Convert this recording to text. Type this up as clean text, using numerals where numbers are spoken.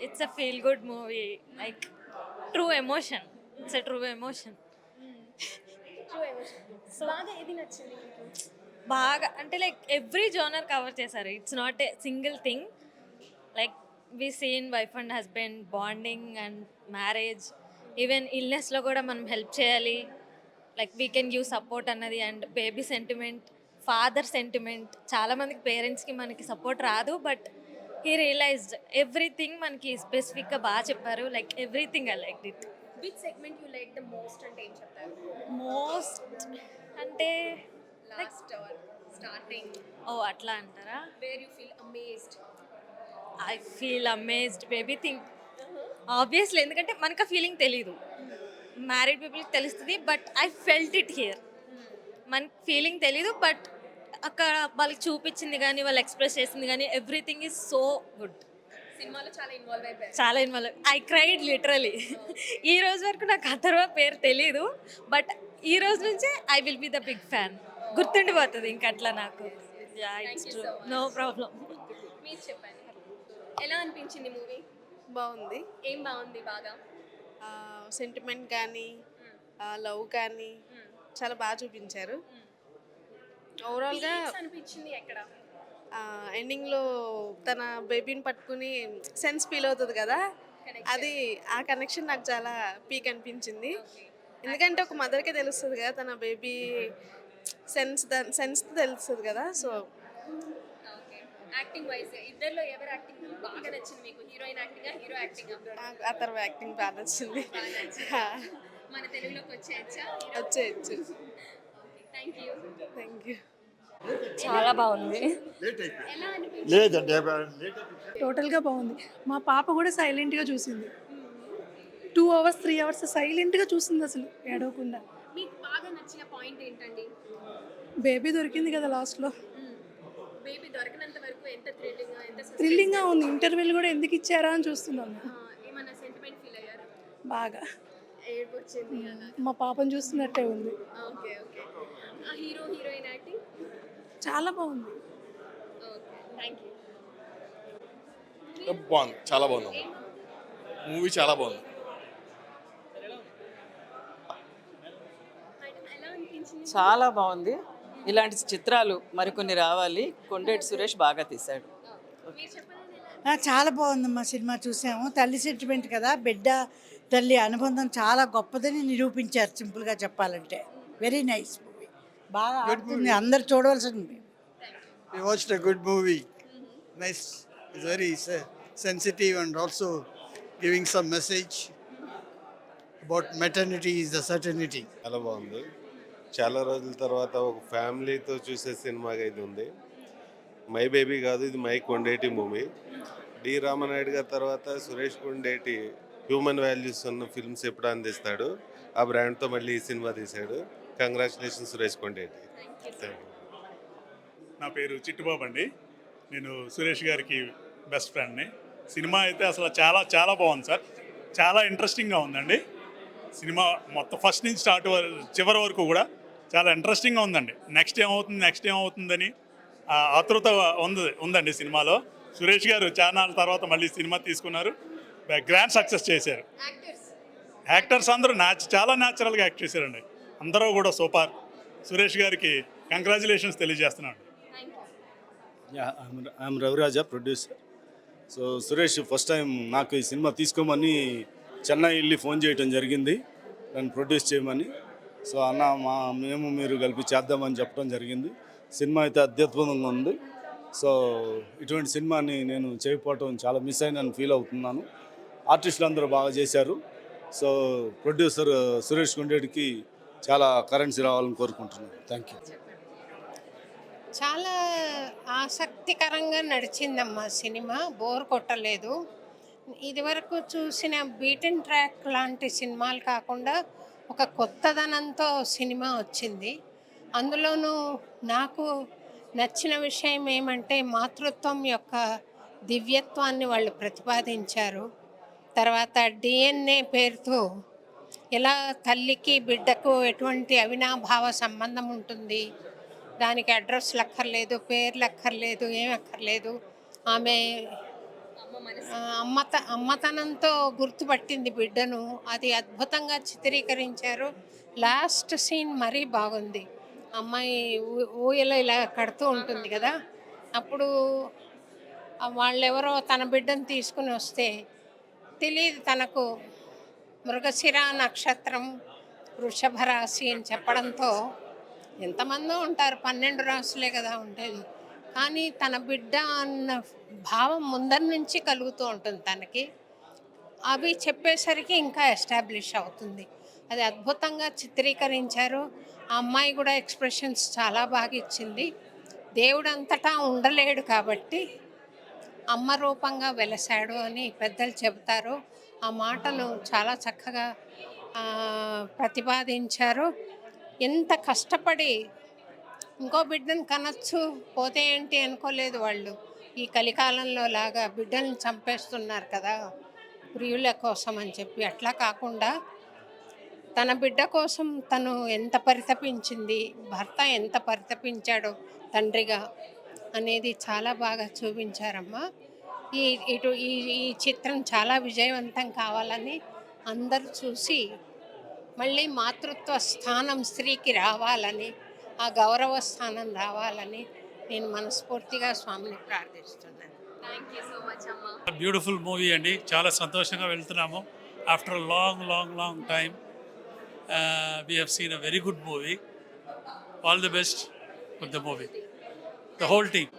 It's a feel good movie, like true emotion. It's a true emotion. True emotion. So బాగా ఏది నచ్చింది మీకు? బాగా అంటే లైక్ ఎవ్రీ జోనర్ కవర్ చేశారు. It's not a single thing. Like we seen wife and husband bonding and marriage, even ఇల్నెస్లో కూడా మనం హెల్ప్ చేయాలి, like we can give support అన్నది, and baby sentiment, father sentiment. చాలామందికి పేరెంట్స్కి మనకి సపోర్ట్ రాదు, బట్ హీ రియలైజ్డ్ ఎవ్రీథింగ్. మనకి స్పెసిఫిక్గా బాగా చెప్పారు, like everything I like it. Which segment you like the most అంటే ఏం చెప్తారు? మోస్ట్ అంటే లాస్ట్ ఆర్ స్టార్టింగ్? ఓ అట్లా అంటారా? Where you feel amazed? I feel amazed baby thing. Obviously, ఎందుకంటే మనకు ఆ ఫీలింగ్ తెలీదు, మ్యారీడ్ పీపుల్కి తెలుస్తుంది, but I felt it here. మనకి ఫీలింగ్ తెలీదు, బట్ అక్కడ వాళ్ళకి చూపించింది కానీ వాళ్ళు ఎక్స్ప్రెస్ చేసింది కానీ ఎవ్రీథింగ్ ఈజ్ సో గుడ్. సినిమాలో చాలా ఇన్వాల్వ్ అయిపోయారు. చాలా ఇన్వాల్వ్, ఐ క్రైడ్ లిటరలీ. ఈ రోజు వరకు నాకు అథర్వ పేరు తెలీదు, బట్ ఈ రోజు నుంచే I will be the big fan. గుర్తుండిపోతుంది ఇంకా అట్లా నాకు. It's true, no problem. మీరు చెప్పండి, ఎలా అనిపించింది మూవీ? బాగుంది. ఏం బాగుంది బాగా? సెంటిమెంట్ కానీ లవ్ కానీ చాలా బాగా చూపించారు. ఓవరాల్గా Feelings అనిపించింది ఎక్కడ? ఎండింగ్లో తన బేబీని పట్టుకుని సెన్స్ ఫీల్ అవుతుంది కదా, అది ఆ కనెక్షన్ నాకు చాలా పీక్ అనిపించింది. ఎందుకంటే ఒక మదర్కే తెలుస్తుంది కదా తన బేబీ సెన్స్ తెలుస్తుంది కదా. So okay. యాక్టింగ్ వైజ్ ఇద్దరిలో ఎవరు యాక్టింగ్ బాగా నచ్చింది మీకు? హీరోయిన్ యాక్టింగా, హీరో యాక్టింగా? నాకు ఆ తర్వాత యాక్టింగ్ బాగా నచ్చింది. మన తెలుగులోకి వచ్చేయచ్చా? వచ్చేయచ్చు. Thank you. Thank you. చాలా బాగుంది. ఎలా అనిపించింది? లేదండి, టోటల్గా బాగుంది. మా పాప కూడా సైలెంట్గా చూసింది. 2 hours 3 hours సైలెంట్గా చూసింది, అసలు ఏడవకుండా. మీకు బాగా నచ్చిన పాయింట్ ఏంటండి? బేబీ దొరికింది కదా లాస్ట్లో. బేబీ దొరకనంత వరకు ఎంత థ్రిల్లింగ్, ఎంత థ్రిల్లింగ్గా ఉంది. ఇంటర్వెల్ కూడా ఎందుకు ఇచ్చారా అని చూస్తున్నాను. ఏమన్నా సెంటిమెంట్ ఫీల్ అయ్యారు? బాగా ఏడుపు వచ్చింది అలా? మా పాపను చూస్తున్నట్టే ఉంది. Okay okay. ఆ హీరో హీరోయిన్ యాక్టింగ్ చాలా బాగుంది. Okay, thank you. బాగుంది, చాలా బాగుంది. మూవీ చాలా బాగుంది. మేడం, ఎలా అనిపించింది? చాలా బాగుంది. ఇలాంటి చిత్రాలు మరికొన్ని రావాలి. కొండేటి సురేష్ బాగా తీశాడు. మీరు చెప్పండి, ఎలా? చాలా బాగుందమ్మా. సినిమా చూసాము. తల్లి సెంటిమెంట్ కదా, బిడ్డ తల్లి అనుబంధం చాలా గొప్పదని నిరూపించారు. సింపుల్గా చెప్పాలంటే వెరీ నైస్ మూవీ. బాగా ఆడుతుంది, అందరు చూడవలసింది. We watched a good movie. Nice. It's very sensitive and also giving some message about maternity is a certainty. చాలా బాగుంది. చాలా రోజుల తర్వాత ఒక ఫ్యామిలీతో చూసే సినిమాగా ఇది ఉంది. మై బేబీ కాదు, ఇది my Kondeti movie. D Ramanaidu గారి తర్వాత సురేష్ కొండేటి హ్యూమన్ వాల్యూస్ ఉన్న ఫిల్మ్స్ ఎప్పుడు అందిస్తాడు. ఆ బ్రాండ్తో మళ్ళీ ఈ సినిమా తీశాడు. Congratulation Suresh Kondeti. Thank you. నా పేరు చిట్టుబాబు అండి. నేను సురేష్ గారికి బెస్ట్ ఫ్రెండ్ని. సినిమా అయితే అసలు చాలా చాలా బాగుంది సార్. చాలా ఇంట్రెస్టింగ్గా ఉందండి సినిమా. మొత్తం ఫస్ట్ నుంచి చివరి వరకు కూడా చాలా ఇంట్రెస్టింగ్గా ఉందండి. నెక్స్ట్ ఏమవుతుందని ఆతృత ఉందండి సినిమాలో. సురేష్ గారు చాలా నాళ్ళ తర్వాత మళ్ళీ సినిమా తీసుకున్నారు, గ్రాండ్ సక్సెస్ చేశారు. యాక్టర్స్ అందరూ చాలా న్యాచురల్గా యాక్ట్ చేశారండి. అందరూ కూడా సూపర్. సురేష్ గారికి కంగ్రాచులేషన్స్ తెలియజేస్తున్నాను. I'm Raviraja, producer. So Suresh first time నాకు ఈ సినిమా తీసుకోమని చెన్నై వెళ్ళి ఫోన్ చేయడం జరిగింది, నన్ను ప్రొడ్యూస్ చేయమని. సో అన్న మేము మీరు కలిపి చేద్దామని చెప్పడం జరిగింది. సినిమా అయితే అత్యద్భుతంగా ఉంది. సో ఇటువంటి సినిమాని నేను చేయకపోవటం చాలా మిస్ అయినని ఫీల్ అవుతున్నాను. ఆర్టిస్టులు అందరూ బాగా చేశారు. సో ప్రొడ్యూసర్ సురేష్ కొండేటికి చాలా కరెన్సీ రావాలని కోరుకుంటున్నాను. Thank you. చాలా ఆసక్తికరంగా నడిచిందమ్మా సినిమా. బోర్ కొట్టలేదు. ఇదివరకు చూసిన బీటెన్ ట్రాక్ లాంటి సినిమాలు కాకుండా ఒక కొత్తదనంతో సినిమా వచ్చింది. అందులోనూ నాకు నచ్చిన విషయం ఏమంటే మాతృత్వం యొక్క దివ్యత్వాన్ని వాళ్ళు ప్రతిపాదించారు. తర్వాత డిఎన్ఏ పేరుతో ఎలా తల్లికి బిడ్డకు ఎటువంటి అవినాభావ సంబంధం ఉంటుంది, దానికి అడ్రస్లు అక్కర్లేదు, పేర్లు అక్కర్లేదు, ఏం అక్కర్లేదు. ఆమె అమ్మ మనసు అమ్మతనంతో గుర్తుపట్టింది బిడ్డను. అది అద్భుతంగా చిత్రీకరించారు. లాస్ట్ సీన్ మరీ బాగుంది. అమ్మాయి ఊయల ఇలా కడుతూ ఉంటుంది కదా, అప్పుడు వాళ్ళెవరో తన బిడ్డను తీసుకుని వస్తే తెలియదు తనకు మృగశిర నక్షత్రం వృషభ రాశి అని చెప్పడంతో, ఎంతమందో ఉంటారు, 12 రాశులే కదా ఉండేది, కానీ తన బిడ్డ అన్న భావం ముందర నుంచి కలుగుతూ ఉంటుంది తనకి. అవి చెప్పేసరికి ఇంకా ఎస్టాబ్లిష్ అవుతుంది. అది అద్భుతంగా చిత్రీకరించారు. ఆ అమ్మాయి కూడా ఎక్స్ప్రెషన్స్ చాలా బాగా ఇచ్చింది. దేవుడు అంతటా ఉండలేడు కాబట్టి అమ్మ రూపంగా వెలసాడు అని పెద్దలు చెబుతారు. ఆ మాటలు చాలా చక్కగా ప్రతిపాదించారు. ఎంత కష్టపడి ఇంకో బిడ్డను కనొచ్చు, పోతే ఏంటి అనుకోలేదు వాళ్ళు. ఈ కలికాలంలో లాగా బిడ్డల్ని చంపేస్తున్నారు కదా ప్రియుల కోసం అని చెప్పి, అట్లా కాకుండా తన బిడ్డ కోసం తను ఎంత పరితపించింది, భర్త ఎంత పరితపించాడో తండ్రిగా అనేది చాలా బాగా చూపించారమ్మా. ఈ చిత్రం చాలా విజయవంతం కావాలని అందరూ చూసి మళ్ళీ మాతృత్వ స్థానం స్త్రీకి రావాలని, ఆ గౌరవ స్థానం రావాలని నేను మనస్ఫూర్తిగా స్వామిని ప్రార్థిస్తున్నాను. థ్యాంక్ యూ సో మచ్ అమ్మ. బ్యూటిఫుల్ మూవీ అండి, చాలా సంతోషంగా వెళ్తున్నాము. After long time we have seen a very good movie. All the best with the movie, the whole team.